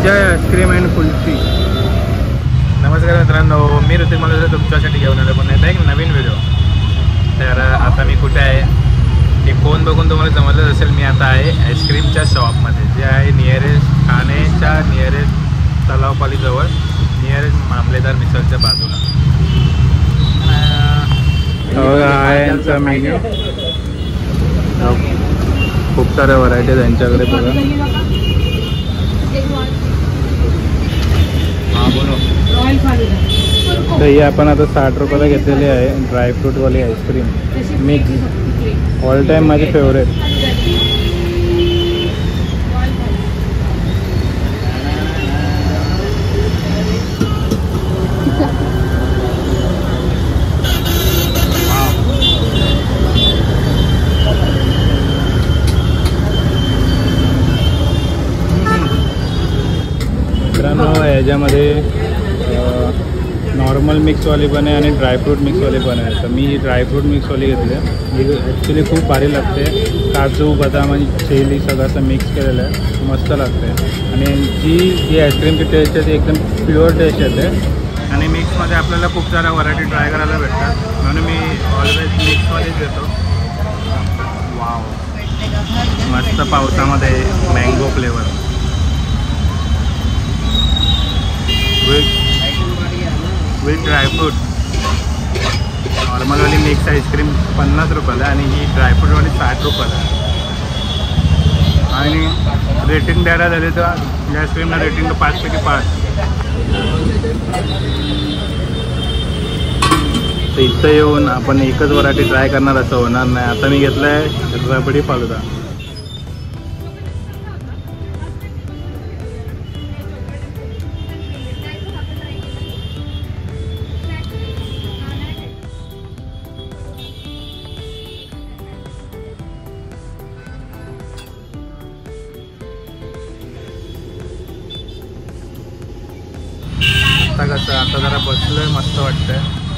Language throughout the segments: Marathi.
Vijay ice cream and kulfi. नमस्कार मित्रांनो, मी ऋतिक मला तुमच्यासाठी घेऊन आलो पण एक नवीन व्हिडिओ. तर आता मी कुठे आहे हे फोन बघून तुम्हाला समजलं असेल. मी आता आहे आईस्क्रीमच्या शॉपमध्ये, जे आहे नियरेस्ट ठाणेच्या नियरेस्ट तलावपालीजवळ, नियरेस्ट मामलेदार मिसळच्या बाजूला. आहे यांचा मेन्यू. खूप साऱ्या व्हरायटी आहेत त्यांच्याकडे बघा. हां बोलो. तर ही आपण आता 60 रुपयाला घेतलेली आहे ड्रायफ्रूटवाली आईस्क्रीम मिक्स. ऑल टाईम माझी फेवरेट. मित्रांनो याच्यामध्ये नॉर्मल मिक्सवाली पण आहे आणि ड्रायफ्रूट मिक्सवाली पण आहे. तर मी ही ड्रायफ्रूट मिक्सवाली घेतली आहे. ही ॲक्च्युली खूप भारी लागते. काजू बदाम आणि चेरी सगळं असं मिक्स केलेलं आहे, मस्त लागते. आणि जी आईस्क्रीमची टेस्ट आहे ती एकदम प्युअर टेस्ट येते. आणि मिक्समध्ये आपल्याला खूप साऱ्या व्हरायटी ट्राय करायला भेटतात, म्हणून मी ऑलवेज मिक्समध्येच देतो. वाव, मस्त पावसामध्ये मँगो फ्लेवर विथ ड्रायफ्रूट. नॉर्मलवाली मिक्स आईस्क्रीम 50 रुपयाला आणि ही ड्रायफ्रूटवाली 60 रुपयाला. आणि रेटिंग द्यायला झाली तर या आईस्क्रीमला रेटिंग 5 पैकी 5. तर इथं येऊन आपण एकच व्हरायटी ट्राय करणार असं होणार नाही. आता मी घेतलं आहे रबडी फालुदा. आता जरा बसलोय, मस्त वाटतंय.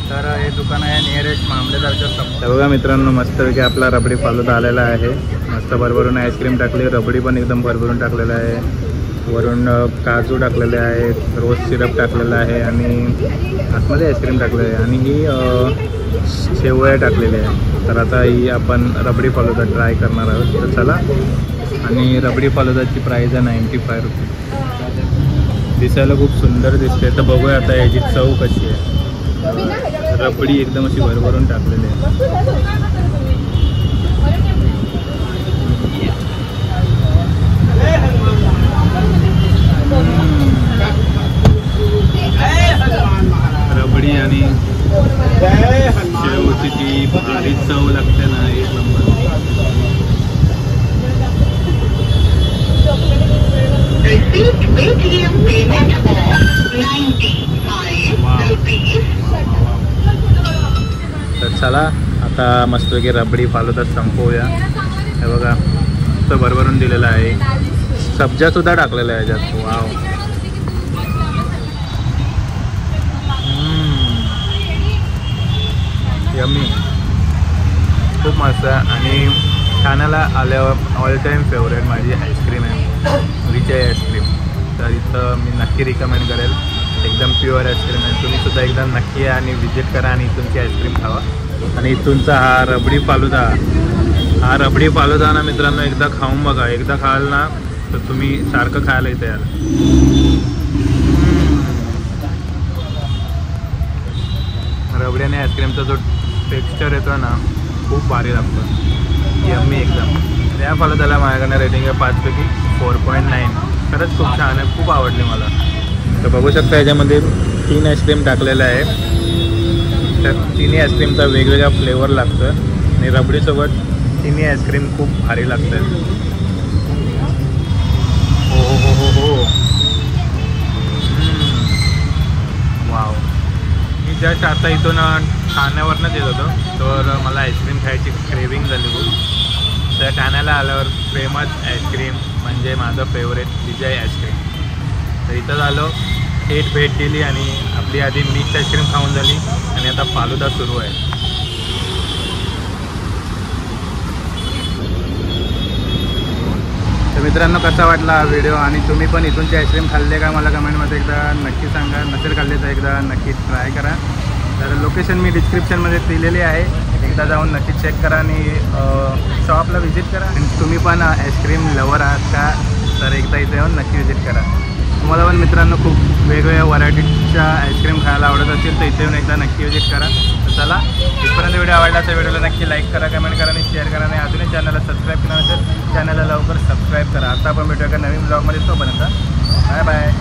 तर हे दुकान आहे नियरेस्ट मामलेदारच्या समोर. बघा मित्रांनो, मस्तपैकी आपला रबडी फालुदा आलेला आहे. मस्त भरभरून आईस्क्रीम टाकली, रबडी पण एकदम भरभरून टाकलेला आहे. वरून काजू टाकलेले आहेत, रोज सिरप टाकलेला आहे आणि आतमध्ये आईस्क्रीम टाकलेलं आहे आणि ही शेवया टाकलेली आहे. तर आता ही आपण रबडी फालुदा ट्राय करणार आहोत. तर चला. आणि रबडी फालुदाची प्राईस आहे 95 रुपये. दिसायला खूप सुंदर दिसते. तर बघूया आता याची चव कशी आहे. रबडी एकदम अशी भरभरून टाकलेली आहे. रबडी आणि शेवची ती भारी चव लागते ना, एक नंबर. तर चला आता मस्तपैकी रबडी फालुदा संपवूया. हे बघा मस्त भरभरून दिलेलं आहे. सब्जासुद्धा टाकलेला आहे याच्यात. वाव, यम्मी, खूप मस्त. आणि ठाण्याला आल्यावर ऑल टाईम फेवरेट माझी आईस्क्रीम आहे विजय आईस्क्रीम. तर इथं मी नक्की रिकमेंड करेल. एकदम प्युअर आईस्क्रीम आहे. तुम्ही सुद्धा एकदा नक्की या आणि विजिट करा आणि इथूनची आईस्क्रीम खावा. आणि इथूनचा हा रबडी फालुदा ना मित्रांनो, एकदा खाऊन बघा. एकदा खाल ना तर तुम्ही सारखं खायला इथे याल. रबडी आणि आईस्क्रीमचा जो टेक्स्चर येतो ना, खूप भारी लागतो. यम्मी एकदम. या फालुदाला माझ्याकडनं रेटिंग आहे 5 पैकी 4.9. खरंच खूप छान आहे, खूप आवडली मला. तर बघू शकता याच्यामध्ये 3 आईस्क्रीम टाकलेलं आहे. तर तिन्ही आईस्क्रीमचा वेगवेगळा फ्लेवर लागतं आणि रबडीसोबत तिन्ही आईस्क्रीम खूप भारी लागतात. हो हो हो हो. वाव. मी जस्ट आता इथून ठाण्यावरनंच येत होतो, तर मला आईस्क्रीम खायची क्रेविंग झाली खूप. तर ठाण्याला आल्यावर फेमस आईस्क्रीम म्हणजे माझं फेवरेट विजय आईस्क्रीम. तर इथं झालो, थेट भेट दिली आणि आपली आधी मिक्स आईस्क्रीम खाऊन झाली आणि आता फालुदा सुरू आहे. तर मित्रांनो कसा वाटला हा व्हिडिओ आणि तुम्ही पण इथूनची आईस्क्रीम खाल्ले का मला कमेंटमध्ये एकदा नक्की सांगा. नसेल खाल्ले तर एकदा नक्की ट्राय करा. तर लोकेशन मी डिस्क्रिप्शनमध्ये दिलेली आहे, एकदा जाऊन नक्की चेक करा आणि शॉपला व्हिजिट करा. आणि तुम्ही पण आईस्क्रीम लवर आहात का तर एकदा इथे येऊन नक्की व्हिजिट करा. तुम्हाला पण मित्रांनो खूप वेगवेगळ्या व्हरायटीच्या आईस्क्रीम खायला आवडत असेल तर इथे येऊन एकदा नक्की व्हिजिट करा. तर चला, इथपर्यंत व्हिडिओ आवडला तर व्हिडिओला नक्की लाईक करा, कमेंट करा आणि शेअर करा. आणि अजूनही चॅनलला सबस्क्राईब केलं नसेल चॅनलला लवकर सबस्क्राईब करा. आता आपण भेटूया का नवीन ब्लॉगमध्ये. तोपर्यंत बाय बाय.